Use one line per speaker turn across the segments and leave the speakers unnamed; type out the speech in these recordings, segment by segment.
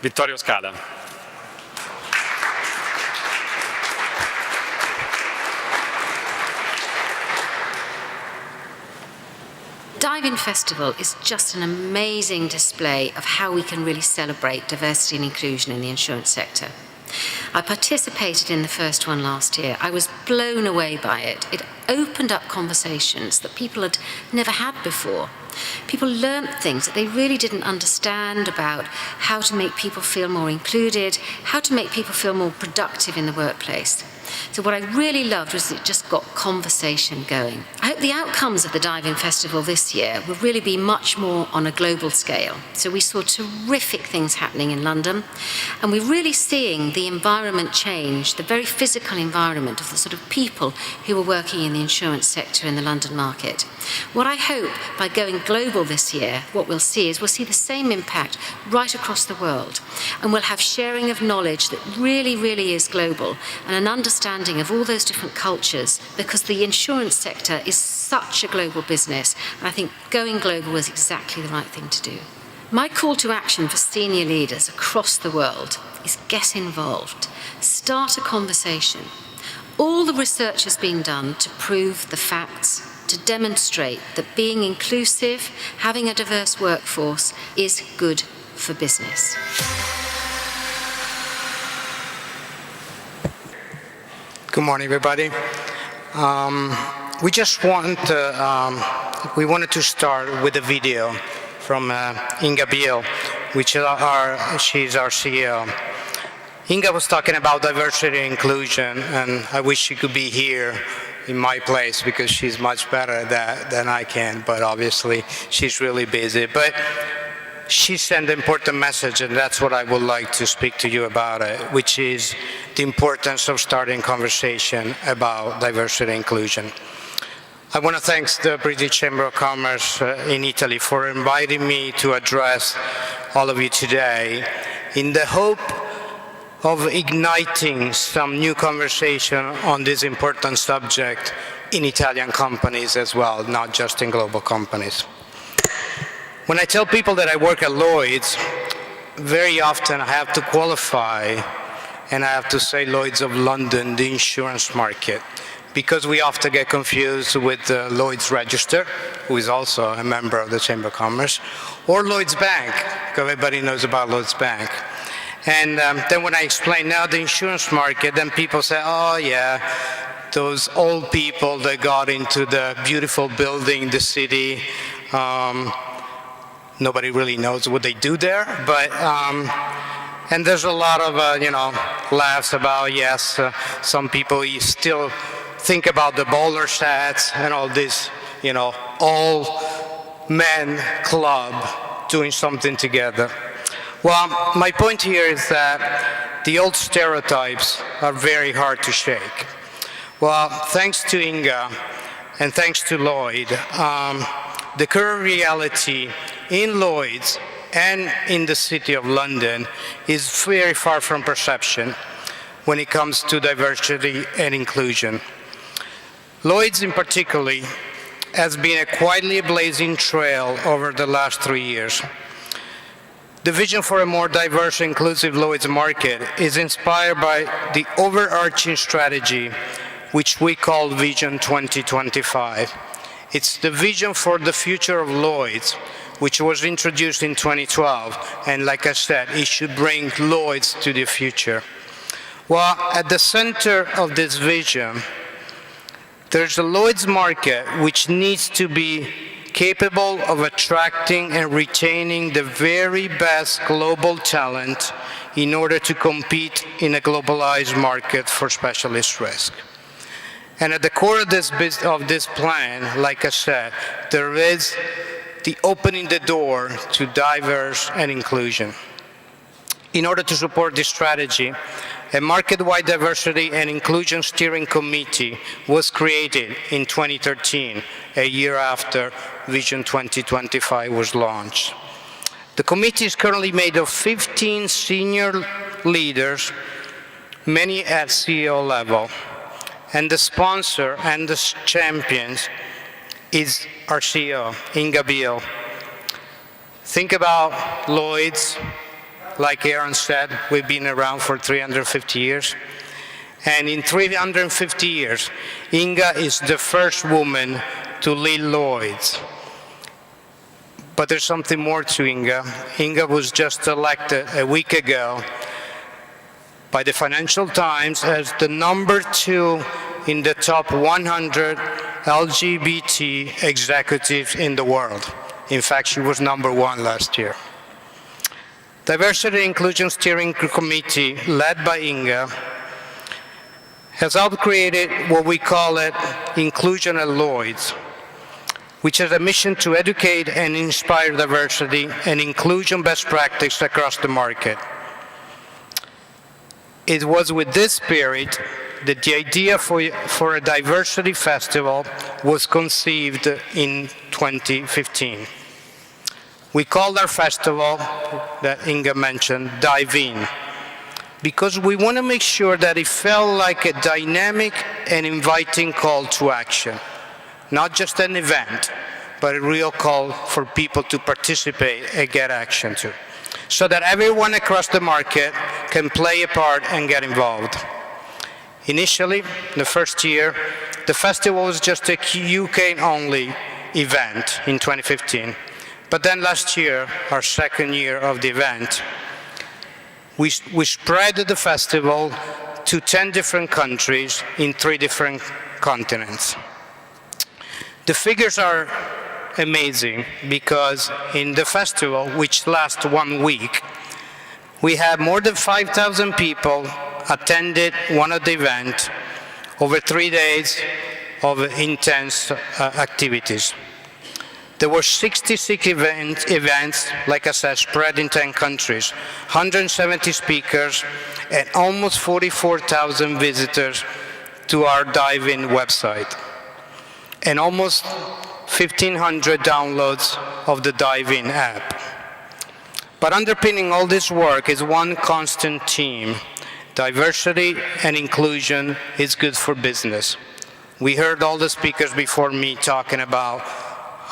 Vittorio Scala.
Dive-In Festival is just an amazing display of how we can really celebrate diversity and inclusion in the insurance sector. I participated in the first one last year. I was blown away by it. It opened up conversations that people had never had before. People learnt things that they really didn't understand about how to make people feel more included, how to make people feel more productive in the workplace. So what I really loved was it just got conversation going. I hope the outcomes of the Dive-In Festival this year will really be much more on a global scale. So we saw terrific things happening in London, and we're really seeing the environment change, the very physical environment of the sort of people who are working in the insurance sector in the London market. What I hope by going global this year, what we'll see is we'll see the same impact right across the world, and we'll have sharing of knowledge that really, really is global, and an understanding of all those different cultures, because the insurance sector is such a global business, and I think going global was exactly the right thing to do. My call to action for senior leaders across the world is get involved, start a conversation. All the research has been done to prove the facts, to demonstrate that being inclusive, having a diverse workforce is good for business.
Good morning, everybody. We wanted to start with a video from Inga Biel, she's our CEO. Inga was talking about diversity and inclusion, and I wish she could be here in my place because she's much better at that than I can, but obviously she's really busy. But she sent an important message, and that's what I would like to speak to you about it, which is the importance of starting conversation about diversity and inclusion. I want to thank the British Chamber of Commerce in Italy for inviting me to address all of you today in the hope of igniting some new conversation on this important subject in Italian companies as well, not just in global companies. When I tell people that I work at Lloyd's, very often I have to qualify, and I have to say Lloyd's of London, the insurance market, because we often get confused with Lloyd's Register, who is also a member of the Chamber of Commerce, or Lloyd's Bank, because everybody knows about Lloyd's Bank. And then when I explain now the insurance market, then people say, oh yeah, those old people that got into the beautiful building, the city, nobody really knows what they do there, but and there's a lot of laughs about, yes, some people still think about the bowler sets and all this, all men club doing something together. Well, my point here is that the old stereotypes are very hard to shake. Well, thanks to Inga and thanks to Lloyd, the current reality in Lloyd's and in the City of London is very far from perception when it comes to diversity and inclusion. Lloyd's in particular has been a quietly blazing trail over the last 3 years. The vision for a more diverse and inclusive Lloyd's market is inspired by the overarching strategy, which we call Vision 2025. It's the vision for the future of Lloyd's, which was introduced in 2012, and like I said, it should bring Lloyd's to the future. Well, at the center of this vision, there's a Lloyd's market which needs to be capable of attracting and retaining the very best global talent in order to compete in a globalized market for specialist risk. And at the core of this plan, like I said, there is the opening the door to diverse and inclusion. In order to support this strategy, a market-wide diversity and inclusion steering committee was created in 2013, a year after Vision 2025 was launched. The committee is currently made of 15 senior leaders, many at CEO level, and the sponsor and the champions is our CEO, Inga Biel. Think about Lloyd's, like Aaron said, we've been around for 350 years. And in 350 years, Inga is the first woman to lead Lloyd's. But there's something more to Inga. Inga was just elected a week ago by the Financial Times as the #2 in the top 100 LGBT executives in the world. In fact, she was #1 last year. Diversity and Inclusion Steering Committee, led by Inga, has helped create what we call it Inclusion at Lloyd's, which has a mission to educate and inspire diversity and inclusion best practice across the market. It was with this spirit that the idea for a diversity festival was conceived in 2015. We called our festival, that Inga mentioned, Dive In, because we want to make sure that it felt like a dynamic and inviting call to action. Not just an event, but a real call for people to participate and get action to, so that everyone across the market can play a part and get involved. Initially, the first year, the festival was just a UK-only event in 2015. But then last year, our second year of the event, we spread the festival to 10 different countries in 3 different continents. The figures are amazing because in the festival, which lasts 1 week, we had more than 5,000 people attended one of the events over 3 days of intense activities. There were 66 events, like I said, spread in 10 countries, 170 speakers, and almost 44,000 visitors to our Dive In website, and almost 1,500 downloads of the Dive In app. But underpinning all this work is one constant theme: diversity and inclusion is good for business. We heard all the speakers before me talking about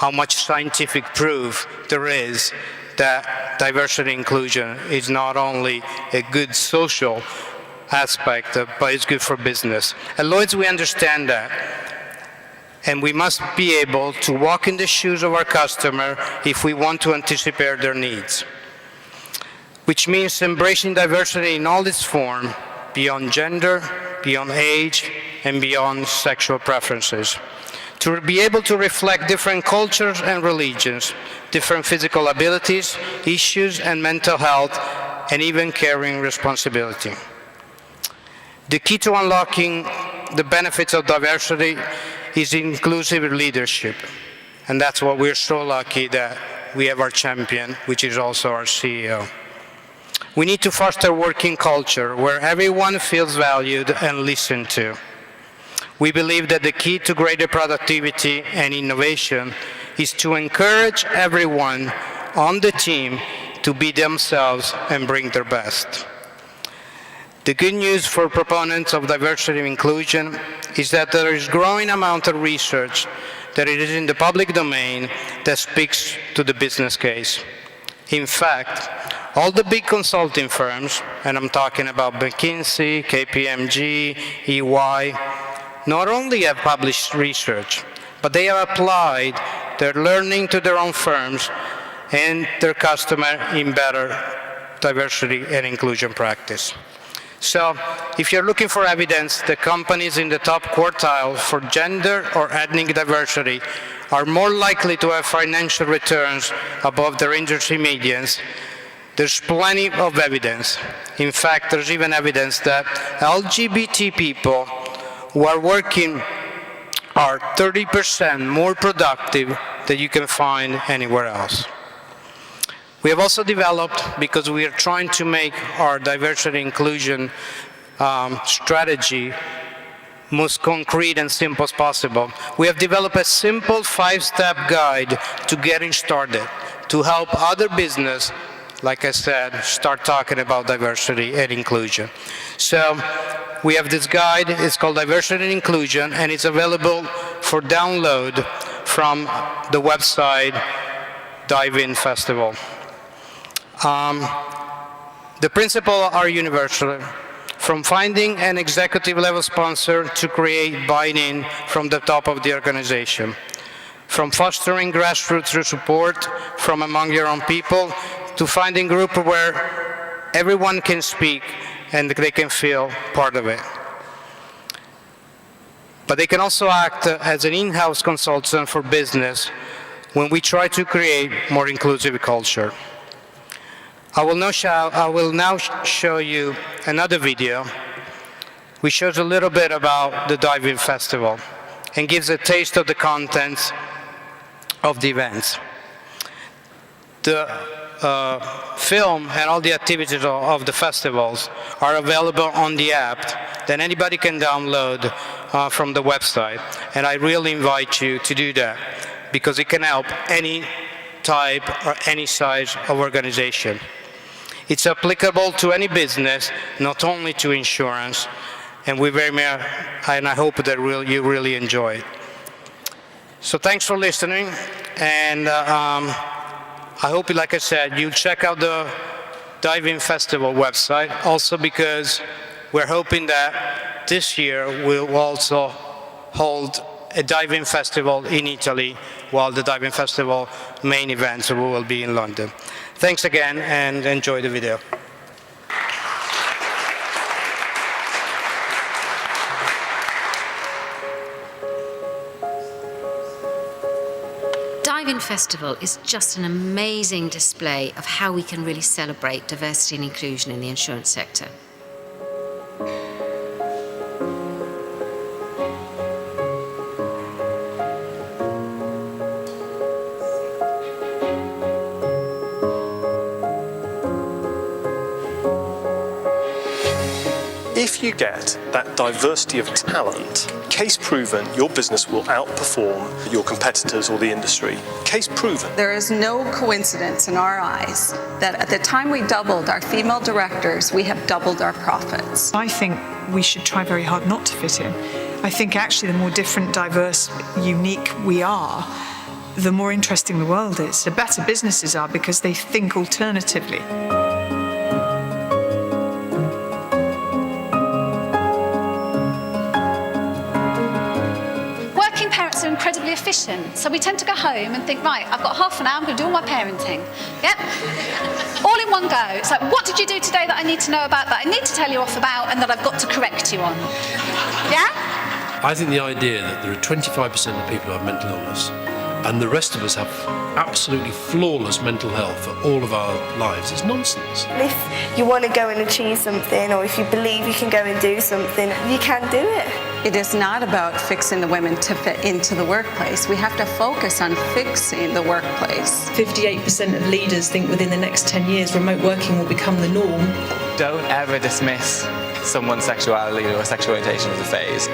how much scientific proof there is that diversity and inclusion is not only a good social aspect, but it's good for business. At Lloyd's, we understand that. And we must be able to walk in the shoes of our customer if we want to anticipate their needs, which means embracing diversity in all its form, beyond gender, beyond age, and beyond sexual preferences. To be able to reflect different cultures and religions, different physical abilities, issues, and mental health, and even caring responsibility. The key to unlocking the benefits of diversity is inclusive leadership. And that's what we're so lucky that we have our champion, which is also our CEO. We need to foster a working culture where everyone feels valued and listened to. We believe that the key to greater productivity and innovation is to encourage everyone on the team to be themselves and bring their best. The good news for proponents of diversity and inclusion is that there is a growing amount of research that it is in the public domain that speaks to the business case. In fact, all the big consulting firms, and I'm talking about McKinsey, KPMG, EY, not only have published research, but they have applied their learning to their own firms and their customer in better diversity and inclusion practice. So, if you're looking for evidence that companies in the top quartile for gender or ethnic diversity are more likely to have financial returns above their industry medians, there's plenty of evidence. In fact, there's even evidence that LGBT people who are working are 30% more productive than you can find anywhere else. We have also developed, because we are trying to make our diversity inclusion strategy most concrete and simple as possible, we have developed a simple 5-step guide to getting started, to help other business, like I said, start talking about diversity and inclusion. So we have this guide, it's called Diversity and Inclusion, and it's available for download from the website Dive In Festival. The principles are universal, from finding an executive level sponsor to create buy-in from the top of the organization, from fostering grassroots support from among your own people to finding groups where everyone can speak and they can feel part of it. But they can also act as an in-house consultant for business when we try to create more inclusive culture. I will now show you another video which shows a little bit about the Dive-In Festival and gives a taste of the contents of the events. The film and all the activities of the festivals are available on the app that anybody can download from the website, and I really invite you to do that because it can help any type or any size of organization. It's applicable to any business, not only to insurance, and I hope that you really enjoy it. So thanks for listening, and I hope, like I said, you check out the Dive-In Festival website, also because we're hoping that this year we'll also hold a Dive-In Festival in Italy, while the Dive-In Festival main events will be in London. Thanks again, and enjoy the video.
Dive-In Festival is just an amazing display of how we can really celebrate diversity and inclusion in the insurance sector.
If you get that diversity of talent, case proven, your business will outperform your competitors or the industry. Case proven.
There is no coincidence in our eyes that at the time we doubled our female directors, we have doubled our profits.
I think we should try very hard not to fit in. I think actually the more different, diverse, unique we are, the more interesting the world is. The better businesses are because they think alternatively.
Are incredibly efficient, so we tend to go home and think, right, I've got half an hour, I'm going to do all my parenting. Yep. All in one go. It's like, what did you do today that I need to know about, that I need to tell you off about, and that I've got to correct you on? Yeah?
I think the idea that there are 25% of people who have mental illness and the rest of us have absolutely flawless mental health for all of our lives is nonsense.
If you want to go and achieve something, or if you believe you can go and do something, you can do it.
It is not about fixing the women to fit into the workplace. We have to focus on fixing the workplace.
58% of leaders think within the next 10 years remote working will become the norm.
Don't ever dismiss someone's sexuality or sexual orientation as a phase.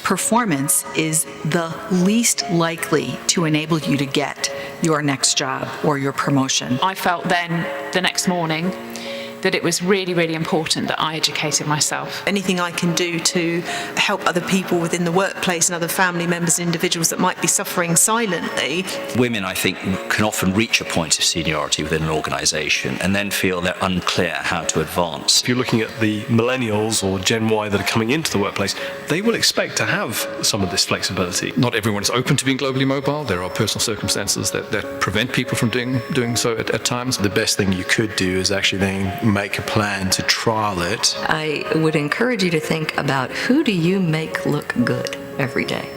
Performance is the least likely to enable you to get your next job or your promotion.
I felt then, the next morning, that it was really, really important that I educated myself.
Anything I can do to help other people within the workplace and other family members and individuals that might be suffering silently.
Women, I think, can often reach a point of seniority within an organisation and then feel they're unclear how to advance.
If you're looking at the millennials or Gen Y that are coming into the workplace, they will expect to have some of this flexibility.
Not everyone is open to being globally mobile. There are personal circumstances that prevent people from doing so at times.
The best thing you could do is actually then make a plan to trial it.
I would encourage you to think about, who do you make look good every day?